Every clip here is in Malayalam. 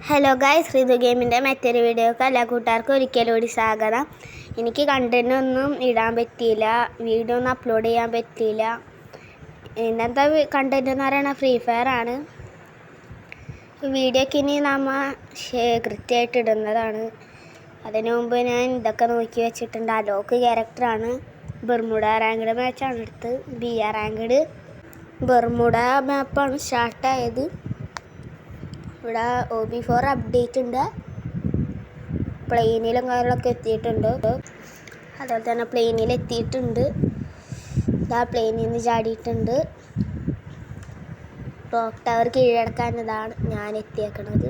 ഹലോ ഗൈസ്, ഋതു ഗെയിമിൻ്റെ മറ്റൊരു വീഡിയോക്ക് എല്ലാ കൂട്ടുകാർക്കും ഒരിക്കലും സ്വാഗതം. എനിക്ക് കണ്ടന്റ് ഒന്നും ഇടാൻ പറ്റിയില്ല, വീഡിയോ ഒന്നും അപ്ലോഡ് ചെയ്യാൻ പറ്റിയില്ല. ഇന്നത്തെ കണ്ടന്റ് എന്ന് പറയുന്നത് ഫ്രീ ഫയർ ആണ്. വീഡിയോക്ക് ഇനി നമ്മൾ കൃത്യമായിട്ട് ഇടുന്നതാണ്. അതിനു മുമ്പ് ഞാൻ ഇതൊക്കെ നോക്കി വെച്ചിട്ടുണ്ട്. അലോക്ക് ക്യാരക്ടറാണ്. ബെർമുഡ റാങ്ക്ഡ് മാച്ചാണ് എടുത്ത്. BR റാങ്ക്ഡ് ബെർമുഡ മാപ്പാണ് സ്റ്റാർട്ടായത്. ഇവിടെ OB4 അപ്ഡേറ്റ് ഉണ്ട്. പ്ലെയിനിലും കാര്യങ്ങളൊക്കെ എത്തിയിട്ടുണ്ട്. അതുപോലെ തന്നെ പ്ലെയിനിൽ എത്തിയിട്ടുണ്ട്. ഇതാ പ്ലെയിനിൽ നിന്ന് ചാടിയിട്ടുണ്ട്. ക്ലോക്ക് ടവർ കീഴടക്കാൻ ഇതാണ് ഞാൻ എത്തിയേക്കണത്.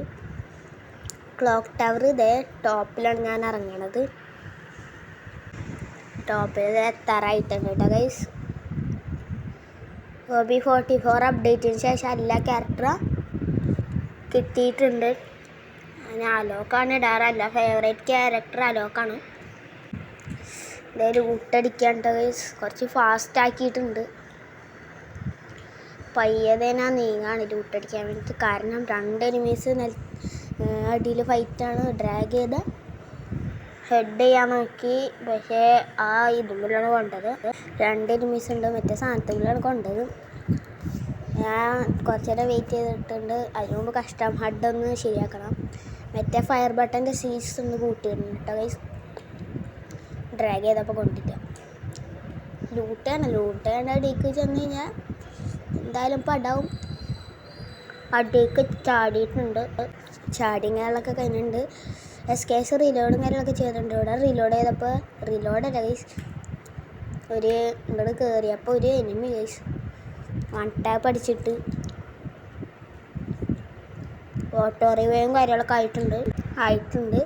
ക്ലോക്ക് ടവർ ഇതേ ടോപ്പിലാണ് ഞാൻ ഇറങ്ങണത്. ടോപ്പിൽ എത്താറായിട്ടുണ്ട് കേട്ടോ ഗൈസ്. OB44 അപ്ഡേറ്റിന് ശേഷം എല്ലാ ക്യാരക്ടറും കിട്ടിയിട്ടുണ്ട്. ഞാൻ അലോക്കാണ് ഇടാറല്ല, ഫേവറേറ്റ് ക്യാരക്ടർ അലോക്കാണ്. ഇതൊരു ഊട്ടടിക്കാണ്ട് കുറച്ച് ഫാസ്റ്റ് ആക്കിയിട്ടുണ്ട്. പയ്യതേനാ നീങ്ങാണ് ലൂട്ടടിക്കാൻ വേണ്ടിയിട്ട്. കാരണം 2 എനിമീസ് അടിയിൽ ഫൈറ്റാണ്. ഡ്രാഗ് ചെയ്ത് ഹെഡ് ചെയ്യാൻ നോക്കി, പക്ഷേ ആ ഇതുമ്പിലാണ് കൊണ്ടത്. 2 എനിമീസ് ഉണ്ട്, മറ്റേ സാധനത്തിലാണ് കൊണ്ടത്. ഞാൻ കുറച്ച് നേരം വെയിറ്റ് ചെയ്തിട്ടുണ്ട്. അതിന് മുമ്പ് കസ്റ്റം ഹഡ് ഒന്ന് ശരിയാക്കണം. മറ്റേ ഫയർ ബട്ടൻ്റെ സീസ് ഒന്ന് കൂട്ടിയിട്ടുണ്ട് കേട്ടോ ഗൈസ്. ഡ്രാഗ് ചെയ്തപ്പോൾ കൊണ്ടിട്ട് ലൂട്ടേണ്ട അടിക്ക് ചെന്ന് കഴിഞ്ഞാൽ എന്തായാലും പടാവും. അടിക്ക് ചാടിയിട്ടുണ്ട്. ചാടിങ്ങാളൊക്കെ കഴിഞ്ഞിട്ടുണ്ട്. SKS റീലോഡും കാര്യങ്ങളൊക്കെ ചെയ്തിട്ടുണ്ട്. ഇവിടെ റീലോഡ് ചെയ്തപ്പോൾ റീലോഡല്ല ഗൈസ്, ഇങ്ങോട്ട് കയറിയപ്പോൾ ഒരു എനിമി ഗൈസ് 1 ടാപ്പ് അടിച്ചിട്ട് ഓട്ടോ റിവ്യൂവും കാര്യങ്ങളൊക്കെ ആയിട്ടുണ്ട്.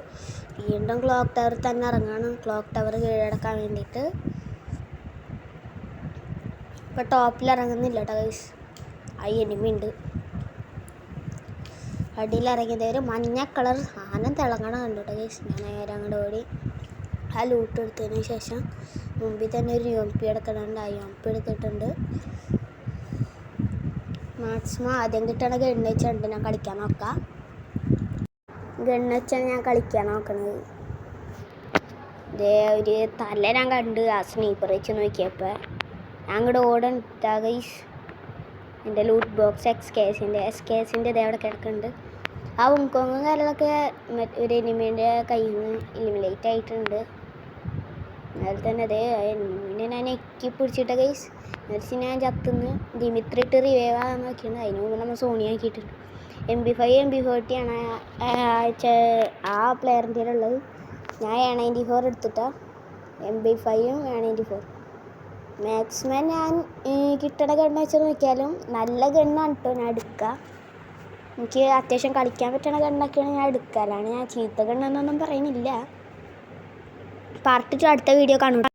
വീണ്ടും ക്ലോക്ക് ടവർ തന്നെ ഇറങ്ങണം, ക്ലോക്ക് ടവർ കീഴടക്കാൻ വേണ്ടിയിട്ട്. ഇപ്പോൾ ടോപ്പിൽ ഇറങ്ങുന്നില്ല കേട്ടോ ഗൈസ്, ആ എനിമി ഉണ്ട്. അടിയിലിറങ്ങിയത് ഒരു മഞ്ഞ കളർ സാധനം തിളങ്ങണം കണ്ടു കേട്ടോ ഗൈസ്. ഞാൻ നേരെ അങ്ങോട്ട് ഓടി ആ ലൂട്ട് എടുത്തതിന് ശേഷം മുമ്പിൽ തന്നെ ഒരു UMP എടുക്കണുണ്ട്. ആ UMP എടുത്തിട്ടുണ്ട്. മാക്സിമം ആദ്യം കിട്ടണ ഗണ്ണെച്ചുണ്ട് ഞാൻ കളിക്കാൻ നോക്കാം. ഗണ്ണെച്ചാണ് ഞാൻ കളിക്കാൻ നോക്കണത്. ഇതേ ഒരു തല ഞാൻ കണ്ട് ആ സ്നീപ്പർ വെച്ച് നോക്കിയപ്പോൾ ഞാൻ അങ്ങോട്ട് ഓടാ ഗൈസ്. എൻ്റെ ലൂട്ട് ബോക്സ് SKSൻ്റെ ഇതേ അവിടെ കിടക്കുന്നുണ്ട്. ആ ഉങ്കോങ്ങും കാര്യങ്ങളൊക്കെ ഒരു എനിമീൻ്റെ കയ്യിൽ നിന്ന് എലിമിനേറ്റ് ആയിട്ടുണ്ട്. അതുപോലെ തന്നെ അതേ എനിമീനെ ഞാൻ എക്കി പിടിച്ചിട്ട ഗൈസ്. എന്നിട്ട് ഞാൻ ചത്തുനിന്ന് ദിമിത്രി ഇട്ട് റിവൈവ് ആകാൻ നോക്കിയാണ്. അതിന് മുമ്പ് നമ്മൾ സോണി ആക്കിയിട്ടുണ്ട്. MP5 MP40 ആണ് ആ പ്ലെയറിൻ്റെ ഉള്ളത്. ഞാൻ A94 എടുത്തിട്ടാണ്. MP5ഉം A94 മാക്സിമം ഞാൻ കിട്ടണ ഗണ്ണ് വെച്ച് നോക്കിയാലും നല്ല ഗണ്ണാണ് കേട്ടോ ഞാൻ എടുക്കുക. എനിക്ക് അത്യാവശ്യം കളിക്കാൻ പറ്റണ ഗണ്ണൊക്കെയാണ് ഞാൻ എടുക്കുക. അല്ലാണ്ട് ഞാൻ ചീത്ത ഗണ്ണെന്നൊന്നും പറയുന്നില്ല. പാർട്ട് 2 അടുത്ത വീഡിയോ കാണും.